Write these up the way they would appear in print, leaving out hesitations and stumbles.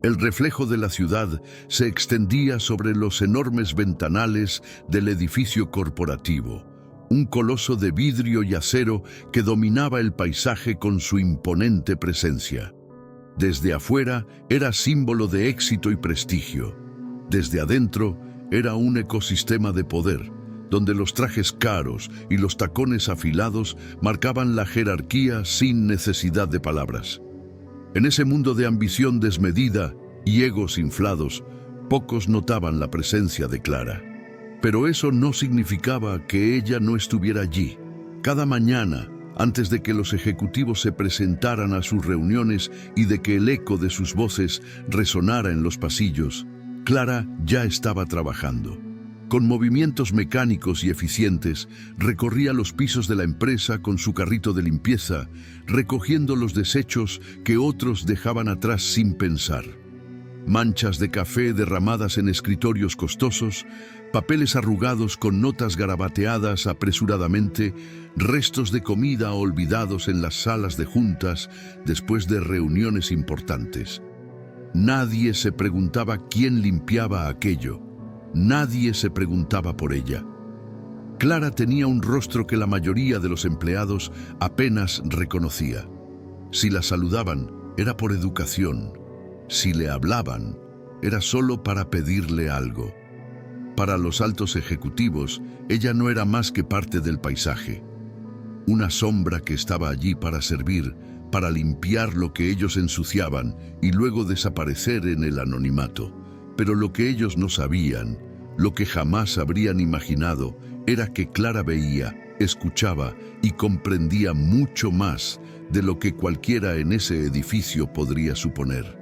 El reflejo de la ciudad se extendía sobre los enormes ventanales del edificio corporativo, un coloso de vidrio y acero que dominaba el paisaje con su imponente presencia. Desde afuera era símbolo de éxito y prestigio. Desde adentro era un ecosistema de poder, donde los trajes caros y los tacones afilados marcaban la jerarquía sin necesidad de palabras. En ese mundo de ambición desmedida y egos inflados, pocos notaban la presencia de Clara. Pero eso no significaba que ella no estuviera allí. Cada mañana, antes de que los ejecutivos se presentaran a sus reuniones y de que el eco de sus voces resonara en los pasillos, Clara ya estaba trabajando. Con movimientos mecánicos y eficientes, recorría los pisos de la empresa con su carrito de limpieza, recogiendo los desechos que otros dejaban atrás sin pensar. Manchas de café derramadas en escritorios costosos, papeles arrugados con notas garabateadas apresuradamente, restos de comida olvidados en las salas de juntas después de reuniones importantes. Nadie se preguntaba quién limpiaba aquello. Nadie se preguntaba por ella. Clara tenía un rostro que la mayoría de los empleados apenas reconocía. Si la saludaban, era por educación. Si le hablaban, era solo para pedirle algo. Para los altos ejecutivos, ella no era más que parte del paisaje. Una sombra que estaba allí para servir, para limpiar lo que ellos ensuciaban y luego desaparecer en el anonimato. Pero lo que ellos no sabían, lo que jamás habrían imaginado, era que Clara veía, escuchaba y comprendía mucho más de lo que cualquiera en ese edificio podría suponer.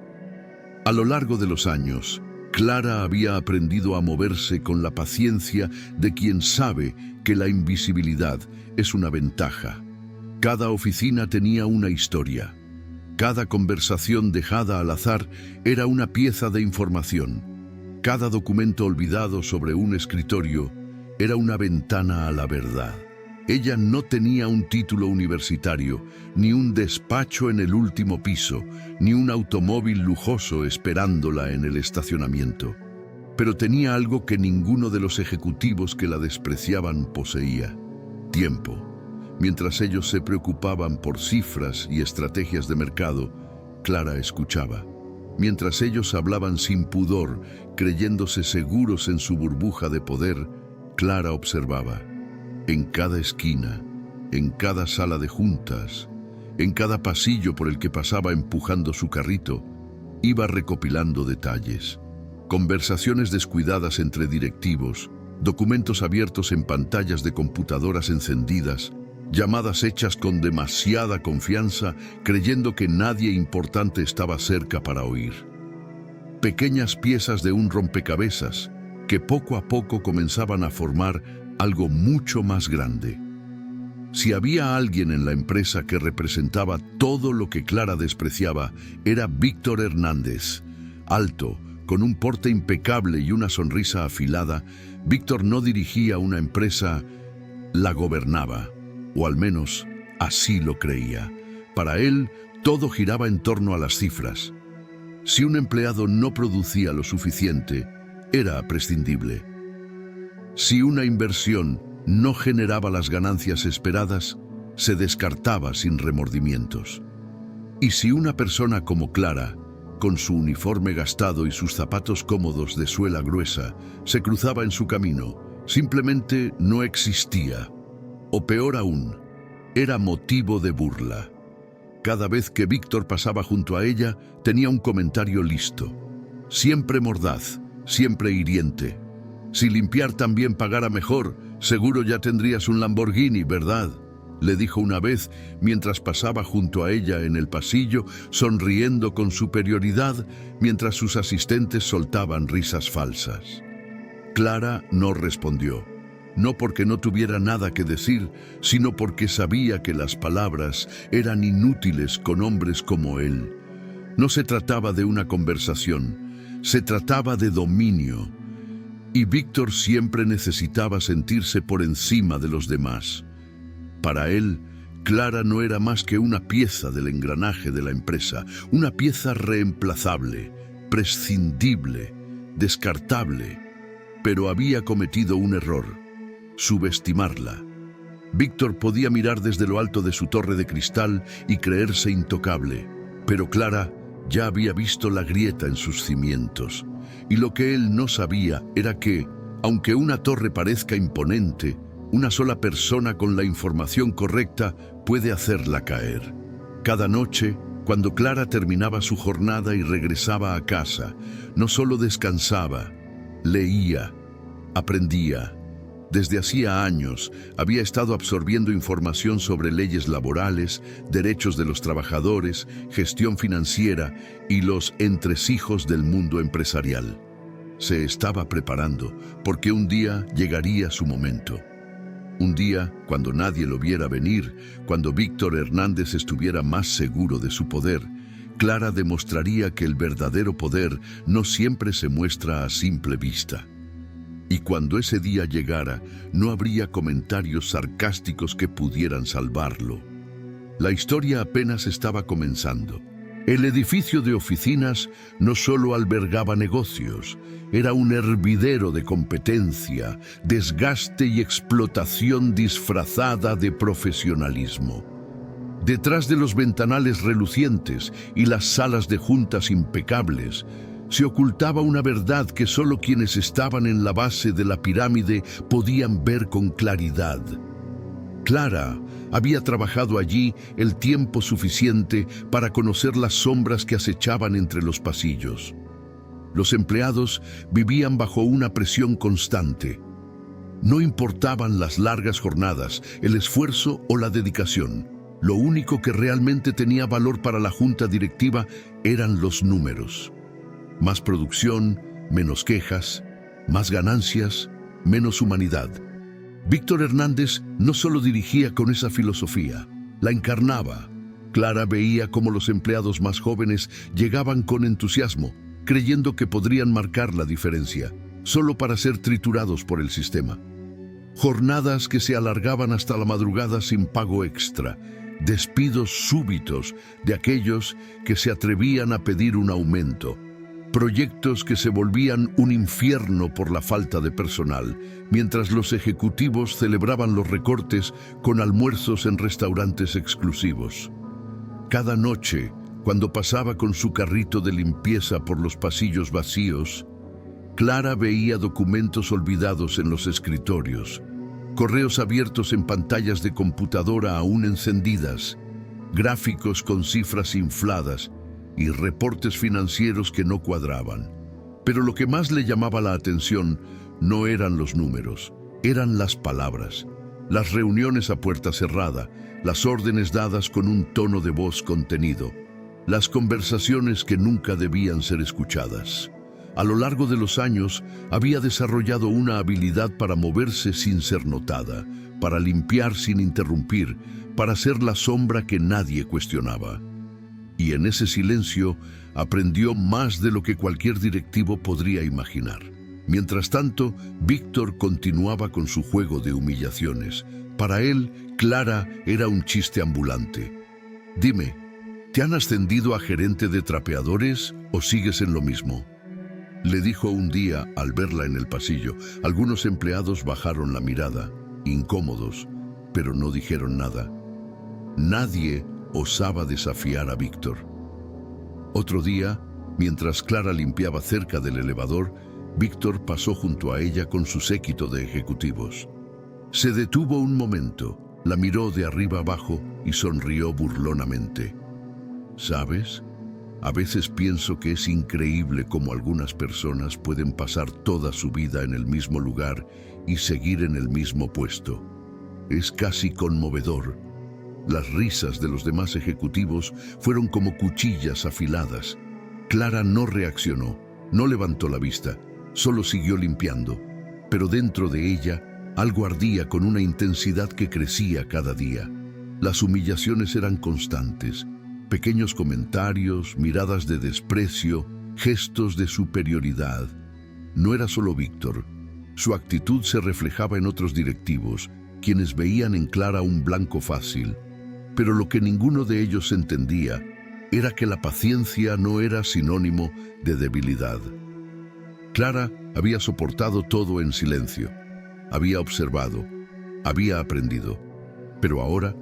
A lo largo de los años, Clara había aprendido a moverse con la paciencia de quien sabe que la invisibilidad es una ventaja. Cada oficina tenía una historia. Cada conversación dejada al azar era una pieza de información. Cada documento olvidado sobre un escritorio era una ventana a la verdad. Ella no tenía un título universitario, ni un despacho en el último piso, ni un automóvil lujoso esperándola en el estacionamiento. Pero tenía algo que ninguno de los ejecutivos que la despreciaban poseía: tiempo. Mientras ellos se preocupaban por cifras y estrategias de mercado, Clara escuchaba. Mientras ellos hablaban sin pudor, creyéndose seguros en su burbuja de poder, Clara observaba. En cada esquina, en cada sala de juntas, en cada pasillo por el que pasaba empujando su carrito, iba recopilando detalles. Conversaciones descuidadas entre directivos, documentos abiertos en pantallas de computadoras encendidas, llamadas hechas con demasiada confianza, creyendo que nadie importante estaba cerca para oír. Pequeñas piezas de un rompecabezas que poco a poco comenzaban a formar algo mucho más grande. Si había alguien en la empresa que representaba todo lo que Clara despreciaba, era Víctor Hernández. Alto, con un porte impecable y una sonrisa afilada, Víctor no dirigía una empresa, la gobernaba. O al menos, así lo creía. Para él, todo giraba en torno a las cifras. Si un empleado no producía lo suficiente, era prescindible. Si una inversión no generaba las ganancias esperadas, se descartaba sin remordimientos. Y si una persona como Clara, con su uniforme gastado y sus zapatos cómodos de suela gruesa, se cruzaba en su camino, simplemente no existía. O peor aún, era motivo de burla. Cada vez que Víctor pasaba junto a ella, tenía un comentario listo. Siempre mordaz, siempre hiriente. Si limpiar también pagara mejor, seguro ya tendrías un Lamborghini, ¿verdad?, le dijo una vez mientras pasaba junto a ella en el pasillo, sonriendo con superioridad mientras sus asistentes soltaban risas falsas. Clara no respondió. No porque no tuviera nada que decir, sino porque sabía que las palabras eran inútiles con hombres como él. No se trataba de una conversación, se trataba de dominio. Y Víctor siempre necesitaba sentirse por encima de los demás. Para él, Clara no era más que una pieza del engranaje de la empresa, una pieza reemplazable, prescindible, descartable, pero había cometido un error: subestimarla. Víctor podía mirar desde lo alto de su torre de cristal y creerse intocable, pero Clara ya había visto la grieta en sus cimientos, y lo que él no sabía era que, aunque una torre parezca imponente, una sola persona con la información correcta puede hacerla caer. Cada noche, cuando Clara terminaba su jornada y regresaba a casa, no solo descansaba, leía, aprendía. Desde hacía años había estado absorbiendo información sobre leyes laborales, derechos de los trabajadores, gestión financiera y los entresijos del mundo empresarial. Se estaba preparando porque un día llegaría su momento. Un día, cuando nadie lo viera venir, cuando Víctor Hernández estuviera más seguro de su poder, Clara demostraría que el verdadero poder no siempre se muestra a simple vista. Y cuando ese día llegara, no habría comentarios sarcásticos que pudieran salvarlo. La historia apenas estaba comenzando. El edificio de oficinas no solo albergaba negocios, era un hervidero de competencia, desgaste y explotación disfrazada de profesionalismo. Detrás de los ventanales relucientes y las salas de juntas impecables, se ocultaba una verdad que solo quienes estaban en la base de la pirámide podían ver con claridad. Clara había trabajado allí el tiempo suficiente para conocer las sombras que acechaban entre los pasillos. Los empleados vivían bajo una presión constante. No importaban las largas jornadas, el esfuerzo o la dedicación. Lo único que realmente tenía valor para la junta directiva eran los números. Más producción, menos quejas, más ganancias, menos humanidad. Víctor Hernández no solo dirigía con esa filosofía, la encarnaba. Clara veía cómo los empleados más jóvenes llegaban con entusiasmo, creyendo que podrían marcar la diferencia, solo para ser triturados por el sistema. Jornadas que se alargaban hasta la madrugada sin pago extra, despidos súbitos de aquellos que se atrevían a pedir un aumento, proyectos que se volvían un infierno por la falta de personal, mientras los ejecutivos celebraban los recortes con almuerzos en restaurantes exclusivos. Cada noche, cuando pasaba con su carrito de limpieza por los pasillos vacíos, Clara veía documentos olvidados en los escritorios, correos abiertos en pantallas de computadora aún encendidas, gráficos con cifras infladas y reportes financieros que no cuadraban. Pero lo que más le llamaba la atención no eran los números, eran las palabras, las reuniones a puerta cerrada, las órdenes dadas con un tono de voz contenido, las conversaciones que nunca debían ser escuchadas. A lo largo de los años, había desarrollado una habilidad para moverse sin ser notada, para limpiar sin interrumpir, para ser la sombra que nadie cuestionaba. Y en ese silencio aprendió más de lo que cualquier directivo podría imaginar. Mientras tanto, Víctor continuaba con su juego de humillaciones. Para él, Clara era un chiste ambulante. Dime, ¿te han ascendido a gerente de trapeadores o sigues en lo mismo?, le dijo un día al verla en el pasillo. Algunos empleados bajaron la mirada, incómodos, pero no dijeron nada. Nadie osaba desafiar a Víctor. Otro día, mientras Clara limpiaba cerca del elevador, Víctor pasó junto a ella con su séquito de ejecutivos. Se detuvo un momento, la miró de arriba abajo y sonrió burlonamente. ¿Sabes? A veces pienso que es increíble cómo algunas personas pueden pasar toda su vida en el mismo lugar y seguir en el mismo puesto. Es casi conmovedor. Las risas de los demás ejecutivos fueron como cuchillas afiladas. Clara no reaccionó, no levantó la vista, solo siguió limpiando. Pero dentro de ella, algo ardía con una intensidad que crecía cada día. Las humillaciones eran constantes. Pequeños comentarios, miradas de desprecio, gestos de superioridad. No era solo Víctor. Su actitud se reflejaba en otros directivos, quienes veían en Clara un blanco fácil. Pero lo que ninguno de ellos entendía era que la paciencia no era sinónimo de debilidad. Clara había soportado todo en silencio, había observado, había aprendido, pero ahora,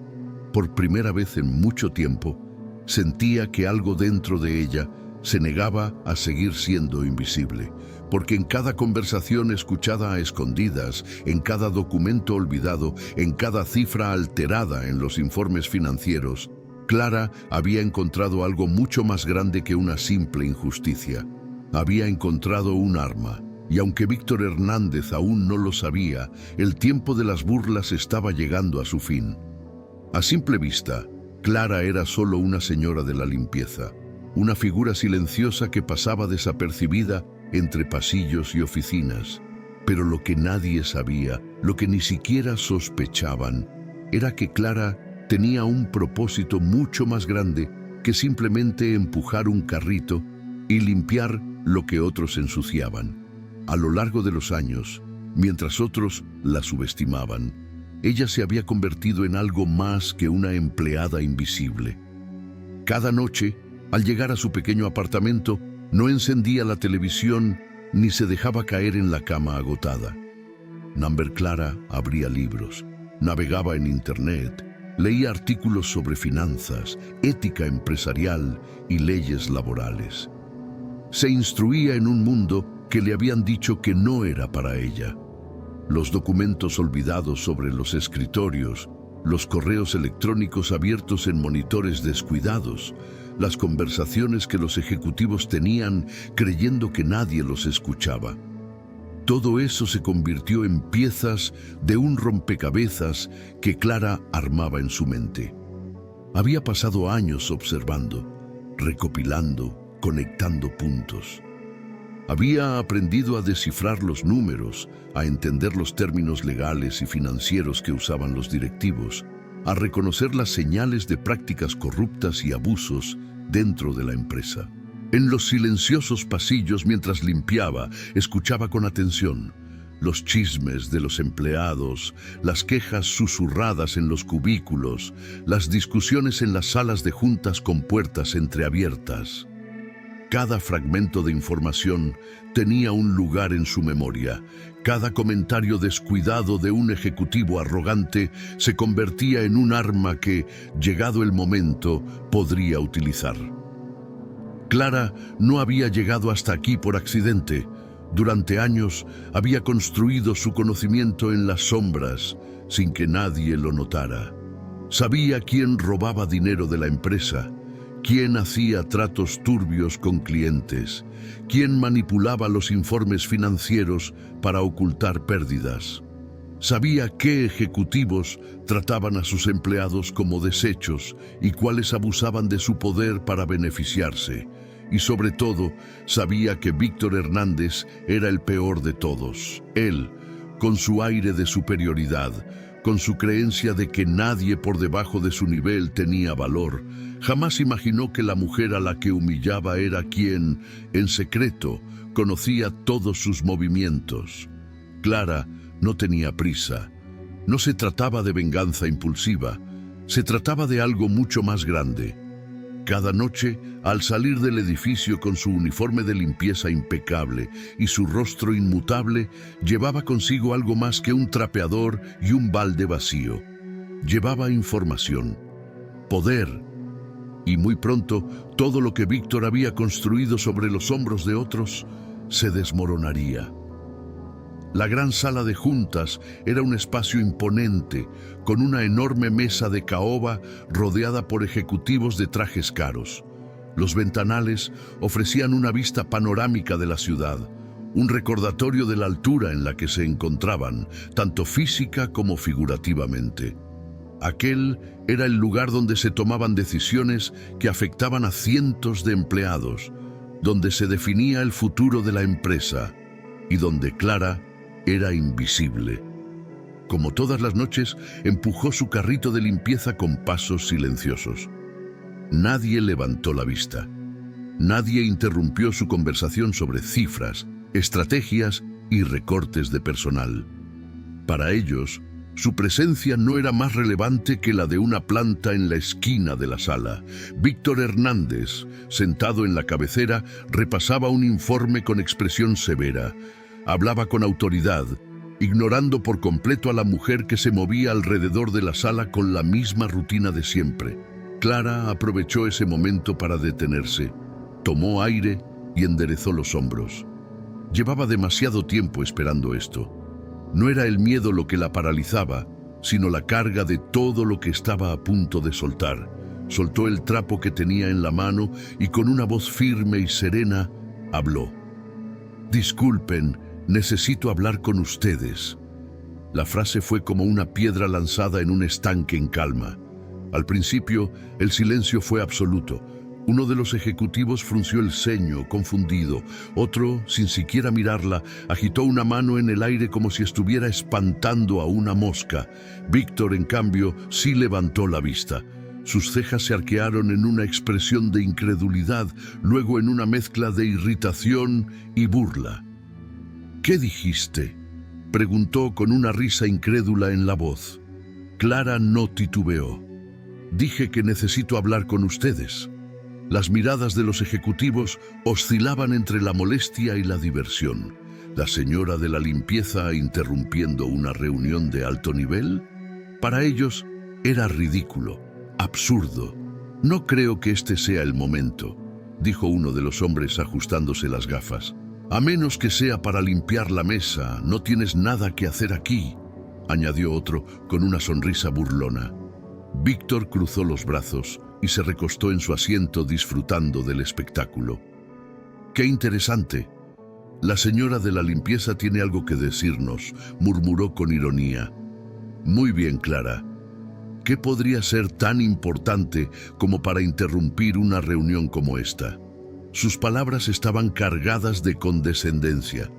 por primera vez en mucho tiempo, sentía que algo dentro de ella se negaba a seguir siendo invisible, porque en cada conversación escuchada a escondidas, en cada documento olvidado, en cada cifra alterada en los informes financieros, Clara había encontrado algo mucho más grande que una simple injusticia. Había encontrado un arma, y aunque Víctor Hernández aún no lo sabía, el tiempo de las burlas estaba llegando a su fin. A simple vista, Clara era solo una señora de la limpieza, una figura silenciosa que pasaba desapercibida entre pasillos y oficinas. Pero lo que nadie sabía, lo que ni siquiera sospechaban, era que Clara tenía un propósito mucho más grande que simplemente empujar un carrito y limpiar lo que otros ensuciaban. A lo largo de los años, mientras otros la subestimaban, ella se había convertido en algo más que una empleada invisible. Cada noche, al llegar a su pequeño apartamento, no encendía la televisión ni se dejaba caer en la cama agotada. Number Clara abría libros, navegaba en internet, leía artículos sobre finanzas, ética empresarial y leyes laborales. Se instruía en un mundo que le habían dicho que no era para ella. Los documentos olvidados sobre los escritorios, los correos electrónicos abiertos en monitores descuidados, las conversaciones que los ejecutivos tenían creyendo que nadie los escuchaba. Todo eso se convirtió en piezas de un rompecabezas que Clara armaba en su mente. Había pasado años observando, recopilando, conectando puntos. Había aprendido a descifrar los números, a entender los términos legales y financieros que usaban los directivos, a reconocer las señales de prácticas corruptas y abusos dentro de la empresa. En los silenciosos pasillos mientras limpiaba, escuchaba con atención los chismes de los empleados, las quejas susurradas en los cubículos, las discusiones en las salas de juntas con puertas entreabiertas. Cada fragmento de información tenía un lugar en su memoria. Cada comentario descuidado de un ejecutivo arrogante se convertía en un arma que, llegado el momento, podría utilizar. Clara no había llegado hasta aquí por accidente. Durante años había construido su conocimiento en las sombras, sin que nadie lo notara. Sabía quién robaba dinero de la empresa, quién hacía tratos turbios con clientes, quién manipulaba los informes financieros para ocultar pérdidas. Sabía qué ejecutivos trataban a sus empleados como desechos y cuáles abusaban de su poder para beneficiarse. Y sobre todo, sabía que Víctor Hernández era el peor de todos. Él, con su aire de superioridad, con su creencia de que nadie por debajo de su nivel tenía valor, jamás imaginó que la mujer a la que humillaba era quien, en secreto, conocía todos sus movimientos. Clara no tenía prisa. No se trataba de venganza impulsiva, se trataba de algo mucho más grande. Cada noche, al salir del edificio con su uniforme de limpieza impecable y su rostro inmutable, llevaba consigo algo más que un trapeador y un balde vacío. Llevaba información, poder, y muy pronto todo lo que Víctor había construido sobre los hombros de otros se desmoronaría. La gran sala de juntas era un espacio imponente, con una enorme mesa de caoba rodeada por ejecutivos de trajes caros. Los ventanales ofrecían una vista panorámica de la ciudad, un recordatorio de la altura en la que se encontraban, tanto física como figurativamente. Aquel era el lugar donde se tomaban decisiones que afectaban a cientos de empleados, donde se definía el futuro de la empresa y donde Clara era invisible. Como todas las noches, empujó su carrito de limpieza con pasos silenciosos. Nadie levantó la vista. Nadie interrumpió su conversación sobre cifras, estrategias y recortes de personal. Para ellos, Su presencia no era más relevante que la de una planta en la esquina de la sala. Víctor Hernández, sentado en la cabecera, repasaba un informe con expresión severa. Hablaba con autoridad, ignorando por completo a la mujer que se movía alrededor de la sala con la misma rutina de siempre. Clara aprovechó ese momento para detenerse. Tomó aire y enderezó los hombros. Llevaba demasiado tiempo esperando esto. No era el miedo lo que la paralizaba, sino la carga de todo lo que estaba a punto de soltar. Soltó el trapo que tenía en la mano y con una voz firme y serena habló. «Disculpen, necesito hablar con ustedes». La frase fue como una piedra lanzada en un estanque en calma. Al principio, el silencio fue absoluto. Uno de los ejecutivos frunció el ceño, confundido. Otro, sin siquiera mirarla, agitó una mano en el aire como si estuviera espantando a una mosca. Víctor, en cambio, sí levantó la vista. Sus cejas se arquearon en una expresión de incredulidad, luego en una mezcla de irritación y burla. «¿Qué dijiste?», preguntó con una risa incrédula en la voz. Clara no titubeó. «Dije que necesito hablar con ustedes». Las miradas de los ejecutivos oscilaban entre la molestia y la diversión. ¿La señora de la limpieza interrumpiendo una reunión de alto nivel? Para ellos era ridículo, absurdo. «No creo que este sea el momento», dijo uno de los hombres ajustándose las gafas. «A menos que sea para limpiar la mesa, no tienes nada que hacer aquí», añadió otro con una sonrisa burlona. Víctor cruzó los brazos y se recostó en su asiento disfrutando del espectáculo. «Qué interesante. La señora de la limpieza tiene algo que decirnos», murmuró con ironía. «Muy bien, Clara. ¿Qué podría ser tan importante como para interrumpir una reunión como esta?». Sus palabras estaban cargadas de condescendencia.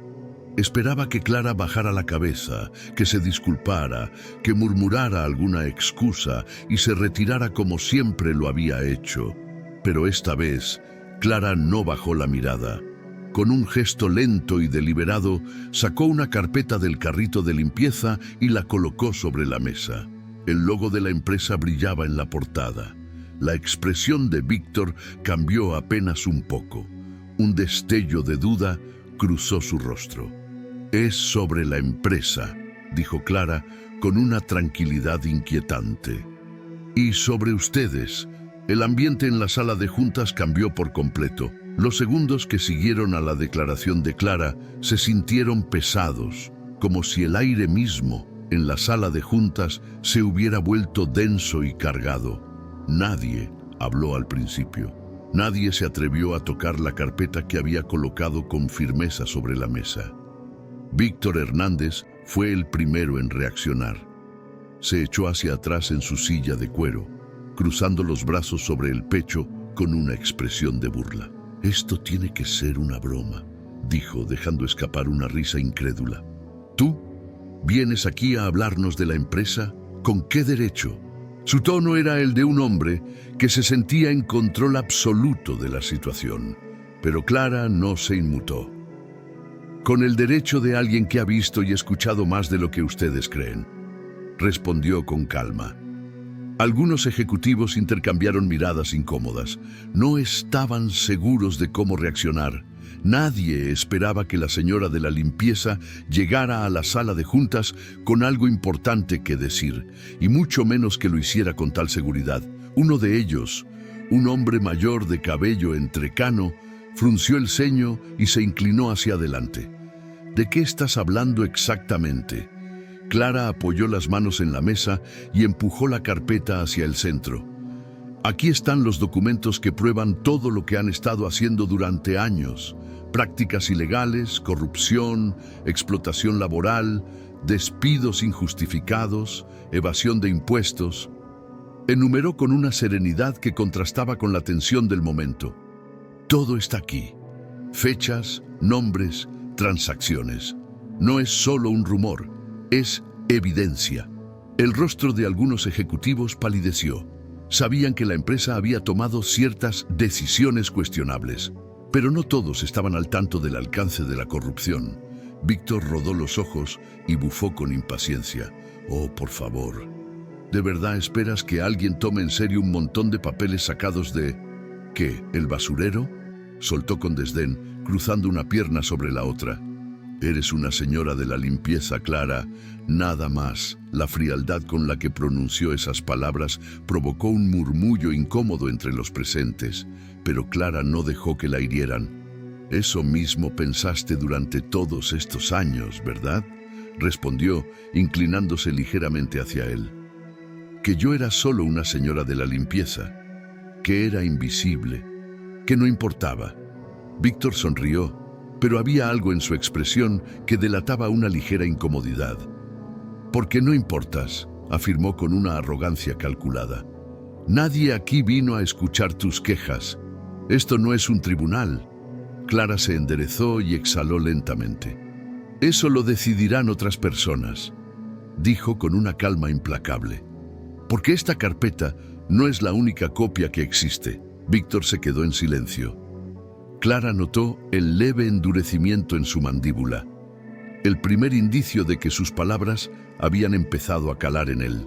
Esperaba que Clara bajara la cabeza, que se disculpara, que murmurara alguna excusa y se retirara como siempre lo había hecho. Pero esta vez, Clara no bajó la mirada. Con un gesto lento y deliberado, sacó una carpeta del carrito de limpieza y la colocó sobre la mesa. El logo de la empresa brillaba en la portada. La expresión de Víctor cambió apenas un poco. Un destello de duda cruzó su rostro. «Es sobre la empresa», dijo Clara con una tranquilidad inquietante. «Y sobre ustedes». El ambiente en la sala de juntas cambió por completo. Los segundos que siguieron a la declaración de Clara se sintieron pesados, como si el aire mismo en la sala de juntas se hubiera vuelto denso y cargado. Nadie habló al principio. Nadie se atrevió a tocar la carpeta que había colocado con firmeza sobre la mesa. Víctor Hernández fue el primero en reaccionar. Se echó hacia atrás en su silla de cuero, cruzando los brazos sobre el pecho con una expresión de burla. «Esto tiene que ser una broma», dijo, dejando escapar una risa incrédula. «¿Tú vienes aquí a hablarnos de la empresa? ¿Con qué derecho?». Su tono era el de un hombre que se sentía en control absoluto de la situación, pero Clara no se inmutó. «Con el derecho de alguien que ha visto y escuchado más de lo que ustedes creen», respondió con calma. Algunos ejecutivos intercambiaron miradas incómodas. No estaban seguros de cómo reaccionar. Nadie esperaba que la señora de la limpieza llegara a la sala de juntas con algo importante que decir, y mucho menos que lo hiciera con tal seguridad. Uno de ellos, un hombre mayor de cabello entrecano, frunció el ceño y se inclinó hacia adelante. «¿De qué estás hablando exactamente?». Clara apoyó las manos en la mesa y empujó la carpeta hacia el centro. «Aquí están los documentos que prueban todo lo que han estado haciendo durante años. Prácticas ilegales, corrupción, explotación laboral, despidos injustificados, evasión de impuestos». Enumeró con una serenidad que contrastaba con la tensión del momento. «Todo está aquí. Fechas, nombres, transacciones. No es solo un rumor, es evidencia». El rostro de algunos ejecutivos palideció. Sabían que la empresa había tomado ciertas decisiones cuestionables, pero no todos estaban al tanto del alcance de la corrupción. Víctor rodó los ojos y bufó con impaciencia. Oh, por favor. ¿De verdad esperas que alguien tome en serio un montón de papeles sacados de... ¿qué? ¿El basurero? Soltó con desdén, cruzando una pierna sobre la otra. Eres una señora de la limpieza, Clara. Nada más. La frialdad con la que pronunció esas palabras provocó un murmullo incómodo entre los presentes, pero Clara no dejó que la hirieran. Eso mismo pensaste durante todos estos años, ¿verdad? Respondió, inclinándose ligeramente hacia él. Que yo era solo una señora de la limpieza, que era invisible, que no importaba. Víctor sonrió, pero había algo en su expresión que delataba una ligera incomodidad. «Porque no importas», afirmó con una arrogancia calculada. «Nadie aquí vino a escuchar tus quejas. Esto no es un tribunal». Clara se enderezó y exhaló lentamente. «Eso lo decidirán otras personas», dijo con una calma implacable. «Porque esta carpeta no es la única copia que existe». Víctor se quedó en silencio. Clara notó el leve endurecimiento en su mandíbula, el primer indicio de que sus palabras habían empezado a calar en él.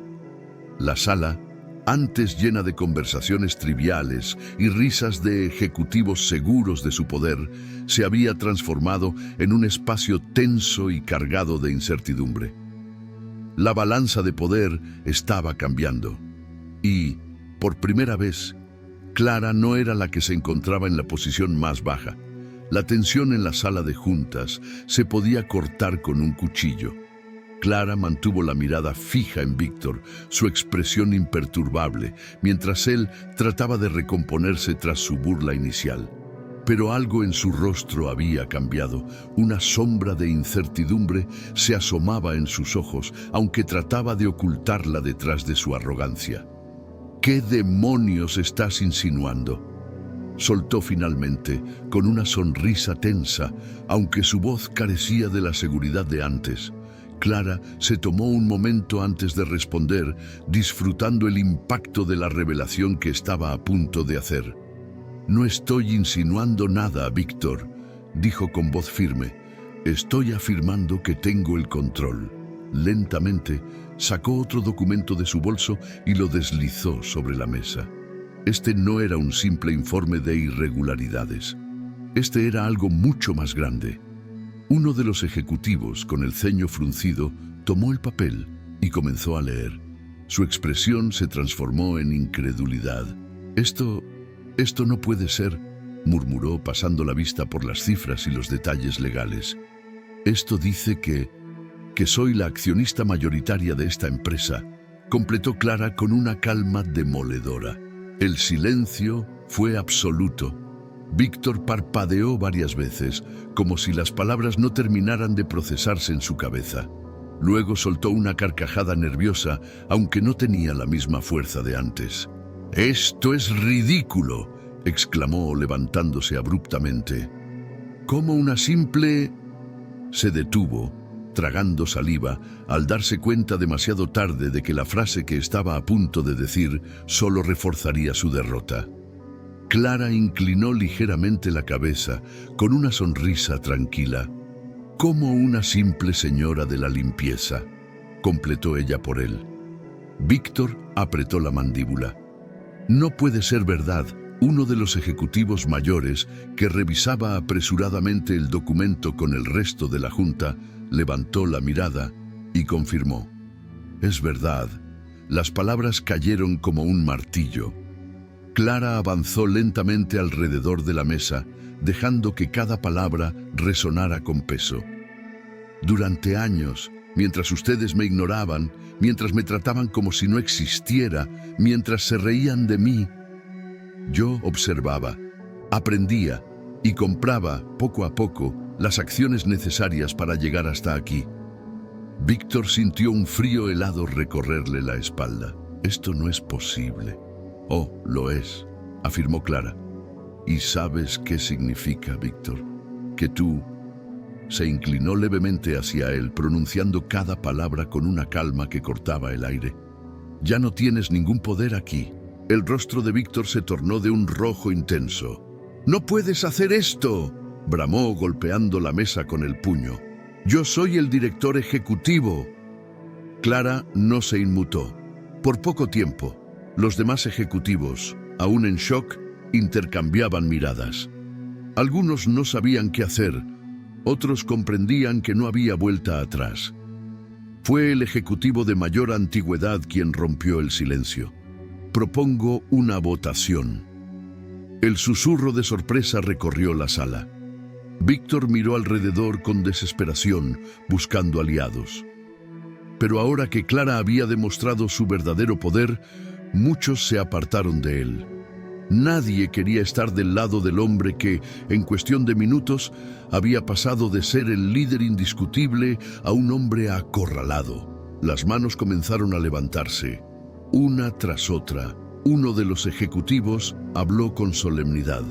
La sala, antes llena de conversaciones triviales y risas de ejecutivos seguros de su poder, se había transformado en un espacio tenso y cargado de incertidumbre. La balanza de poder estaba cambiando y, por primera vez, Clara no era la que se encontraba en la posición más baja. La tensión en la sala de juntas se podía cortar con un cuchillo. Clara mantuvo la mirada fija en Víctor, su expresión imperturbable, mientras él trataba de recomponerse tras su burla inicial. Pero algo en su rostro había cambiado. Una sombra de incertidumbre se asomaba en sus ojos, aunque trataba de ocultarla detrás de su arrogancia. «¿Qué demonios estás insinuando?», soltó finalmente, con una sonrisa tensa, aunque su voz carecía de la seguridad de antes. Clara se tomó un momento antes de responder, disfrutando el impacto de la revelación que estaba a punto de hacer. «No estoy insinuando nada, Víctor», dijo con voz firme. «Estoy afirmando que tengo el control». Lentamente, sacó otro documento de su bolso y lo deslizó sobre la mesa. Este no era un simple informe de irregularidades. Este era algo mucho más grande. Uno de los ejecutivos, con el ceño fruncido, tomó el papel y comenzó a leer. Su expresión se transformó en incredulidad. Esto no puede ser», murmuró pasando la vista por las cifras y los detalles legales. «Esto dice que soy la accionista mayoritaria de esta empresa», completó Clara con una calma demoledora. El silencio fue absoluto. Víctor parpadeó varias veces, como si las palabras no terminaran de procesarse en su cabeza. Luego soltó una carcajada nerviosa, aunque no tenía la misma fuerza de antes. «¡Esto es ridículo!», exclamó levantándose abruptamente. «¿Cómo una simple...?» Se detuvo, tragando saliva, al darse cuenta demasiado tarde de que la frase que estaba a punto de decir solo reforzaría su derrota. Clara inclinó ligeramente la cabeza, con una sonrisa tranquila. «Como una simple señora de la limpieza», completó ella por él. Víctor apretó la mandíbula. «No puede ser verdad». Uno de los ejecutivos mayores, que revisaba apresuradamente el documento con el resto de la junta, levantó la mirada y confirmó. «Es verdad». Las palabras cayeron como un martillo. Clara avanzó lentamente alrededor de la mesa, dejando que cada palabra resonara con peso. «Durante años, mientras ustedes me ignoraban, mientras me trataban como si no existiera, mientras se reían de mí, yo observaba, aprendía y compraba, poco a poco, las acciones necesarias para llegar hasta aquí». Víctor sintió un frío helado recorrerle la espalda. «Esto no es posible». «Oh, lo es», afirmó Clara. «¿Y sabes qué significa, Víctor? Que tú...» Se inclinó levemente hacia él, pronunciando cada palabra con una calma que cortaba el aire. «Ya no tienes ningún poder aquí». El rostro de Víctor se tornó de un rojo intenso. «¡No puedes hacer esto!», bramó golpeando la mesa con el puño. Yo soy el director ejecutivo. Clara no se inmutó. Por poco tiempo, los demás ejecutivos, aún en shock, intercambiaban miradas. Algunos no sabían qué hacer, otros comprendían que no había vuelta atrás. Fue el ejecutivo de mayor antigüedad quien rompió el silencio. Propongo una votación. El susurro de sorpresa recorrió la sala. Víctor miró alrededor con desesperación, buscando aliados. Pero ahora que Clara había demostrado su verdadero poder, muchos se apartaron de él. Nadie quería estar del lado del hombre que, en cuestión de minutos, había pasado de ser el líder indiscutible a un hombre acorralado. Las manos comenzaron a levantarse, una tras otra. Uno de los ejecutivos habló con solemnidad.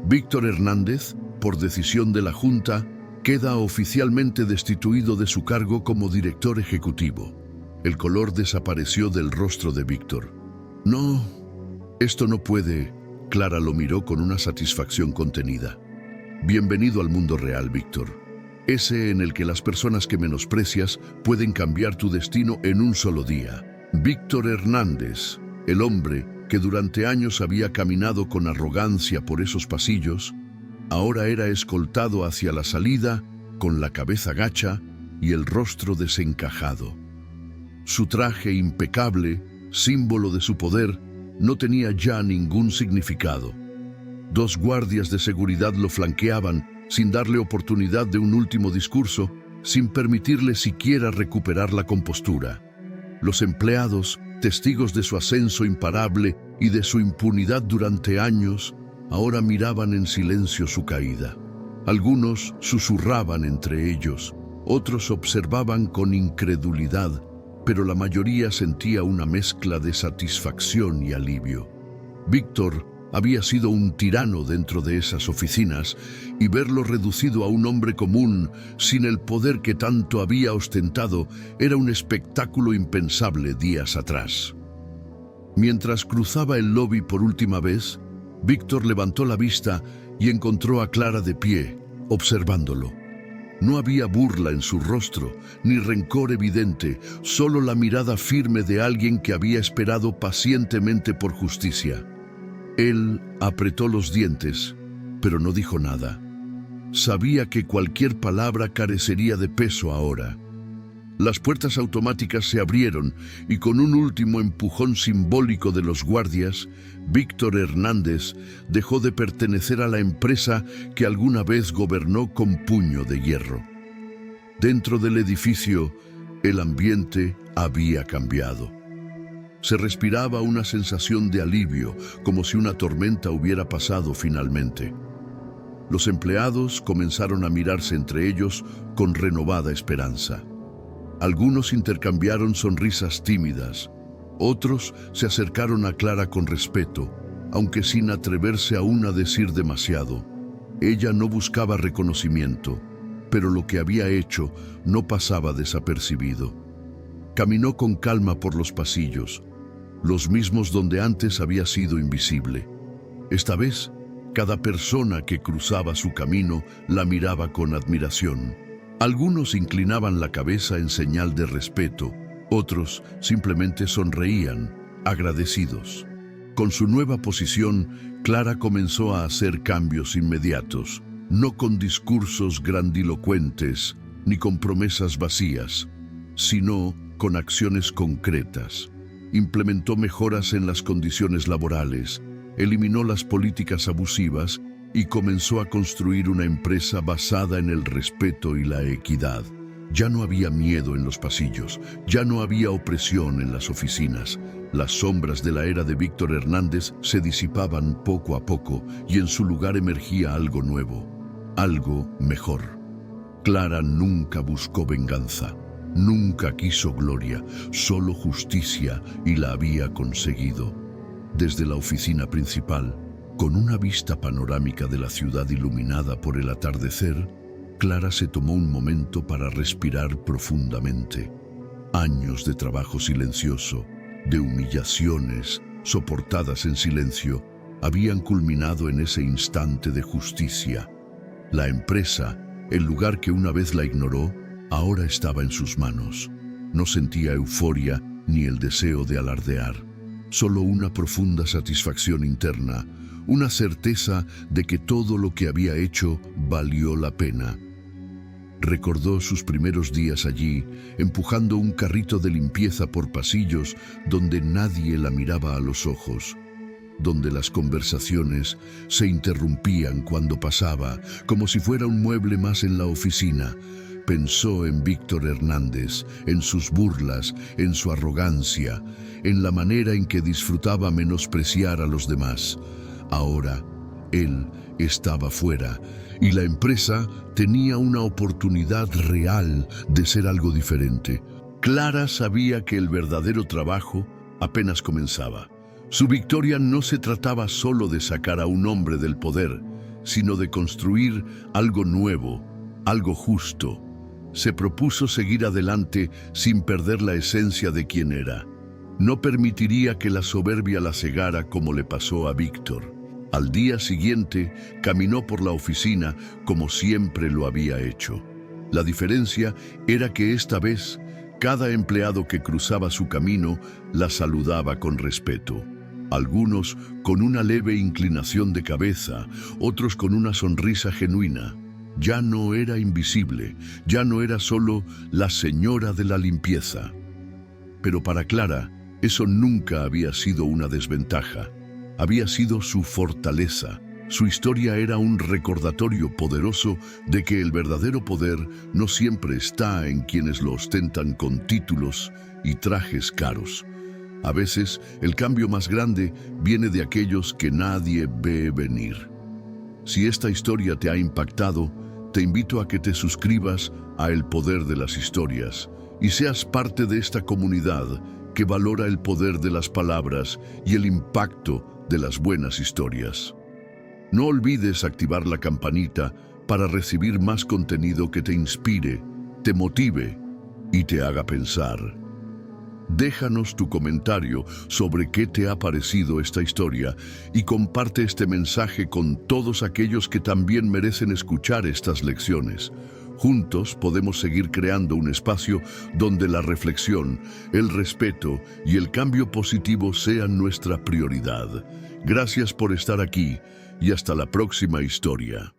Víctor Hernández, por decisión de la Junta, queda oficialmente destituido de su cargo como director ejecutivo. El color desapareció del rostro de Víctor. No, esto no puede. Clara lo miró con una satisfacción contenida. Bienvenido al mundo real, Víctor. Ese en el que las personas que menosprecias pueden cambiar tu destino en un solo día. Víctor Hernández, el hombre que durante años había caminado con arrogancia por esos pasillos, ahora era escoltado hacia la salida con la cabeza gacha y el rostro desencajado. Su traje impecable, símbolo de su poder, no tenía ya ningún significado. 2 guardias de seguridad lo flanqueaban sin darle oportunidad de un último discurso, sin permitirle siquiera recuperar la compostura. Los empleados, testigos de su ascenso imparable y de su impunidad durante años, ahora miraban en silencio su caída. Algunos susurraban entre ellos, otros observaban con incredulidad, pero la mayoría sentía una mezcla de satisfacción y alivio. Víctor había sido un tirano dentro de esas oficinas, y verlo reducido a un hombre común, sin el poder que tanto había ostentado, era un espectáculo impensable días atrás. Mientras cruzaba el lobby por última vez, Víctor levantó la vista y encontró a Clara de pie, observándolo. No había burla en su rostro, ni rencor evidente, solo la mirada firme de alguien que había esperado pacientemente por justicia. Él apretó los dientes, pero no dijo nada. Sabía que cualquier palabra carecería de peso ahora. Las puertas automáticas se abrieron y con un último empujón simbólico de los guardias, Víctor Hernández dejó de pertenecer a la empresa que alguna vez gobernó con puño de hierro. Dentro del edificio, el ambiente había cambiado. Se respiraba una sensación de alivio, como si una tormenta hubiera pasado finalmente. Los empleados comenzaron a mirarse entre ellos con renovada esperanza. Algunos intercambiaron sonrisas tímidas, otros se acercaron a Clara con respeto, aunque sin atreverse aún a decir demasiado. Ella no buscaba reconocimiento, pero lo que había hecho no pasaba desapercibido. Caminó con calma por los pasillos, los mismos donde antes había sido invisible. Esta vez, cada persona que cruzaba su camino la miraba con admiración. Algunos inclinaban la cabeza en señal de respeto, otros simplemente sonreían, agradecidos. Con su nueva posición, Clara comenzó a hacer cambios inmediatos, no con discursos grandilocuentes ni con promesas vacías, sino con acciones concretas. Implementó mejoras en las condiciones laborales, eliminó las políticas abusivas y comenzó a construir una empresa basada en el respeto y la equidad. Ya no había miedo en los pasillos, ya no había opresión en las oficinas. Las sombras de la era de Víctor Hernández se disipaban poco a poco y en su lugar emergía algo nuevo, algo mejor. Clara nunca buscó venganza, nunca quiso gloria, solo justicia, y la había conseguido. Desde la oficina principal, con una vista panorámica de la ciudad iluminada por el atardecer, Clara se tomó un momento para respirar profundamente. Años de trabajo silencioso, de humillaciones soportadas en silencio, habían culminado en ese instante de justicia. La empresa, el lugar que una vez la ignoró, ahora estaba en sus manos. No sentía euforia ni el deseo de alardear, solo una profunda satisfacción interna, una certeza de que todo lo que había hecho valió la pena. Recordó sus primeros días allí, empujando un carrito de limpieza por pasillos donde nadie la miraba a los ojos, donde las conversaciones se interrumpían cuando pasaba, como si fuera un mueble más en la oficina. Pensó en Víctor Hernández, en sus burlas, en su arrogancia, en la manera en que disfrutaba menospreciar a los demás. Ahora, él estaba fuera y la empresa tenía una oportunidad real de ser algo diferente. Clara sabía que el verdadero trabajo apenas comenzaba. Su victoria no se trataba solo de sacar a un hombre del poder, sino de construir algo nuevo, algo justo. Se propuso seguir adelante sin perder la esencia de quien era. No permitiría que la soberbia la cegara como le pasó a Víctor. Al día siguiente, caminó por la oficina como siempre lo había hecho. La diferencia era que esta vez, cada empleado que cruzaba su camino la saludaba con respeto. Algunos con una leve inclinación de cabeza, otros con una sonrisa genuina. Ya no era invisible, ya no era solo la señora de la limpieza. Pero para Clara, eso nunca había sido una desventaja. Había sido su fortaleza. Su historia era un recordatorio poderoso de que el verdadero poder no siempre está en quienes lo ostentan con títulos y trajes caros. A veces, el cambio más grande viene de aquellos que nadie ve venir. Si esta historia te ha impactado, te invito a que te suscribas a El Poder de las Historias y seas parte de esta comunidad que valora el poder de las palabras y el impacto de las buenas historias. No olvides activar la campanita para recibir más contenido que te inspire, te motive y te haga pensar. Déjanos tu comentario sobre qué te ha parecido esta historia y comparte este mensaje con todos aquellos que también merecen escuchar estas lecciones. Juntos podemos seguir creando un espacio donde la reflexión, el respeto y el cambio positivo sean nuestra prioridad. Gracias por estar aquí y hasta la próxima historia.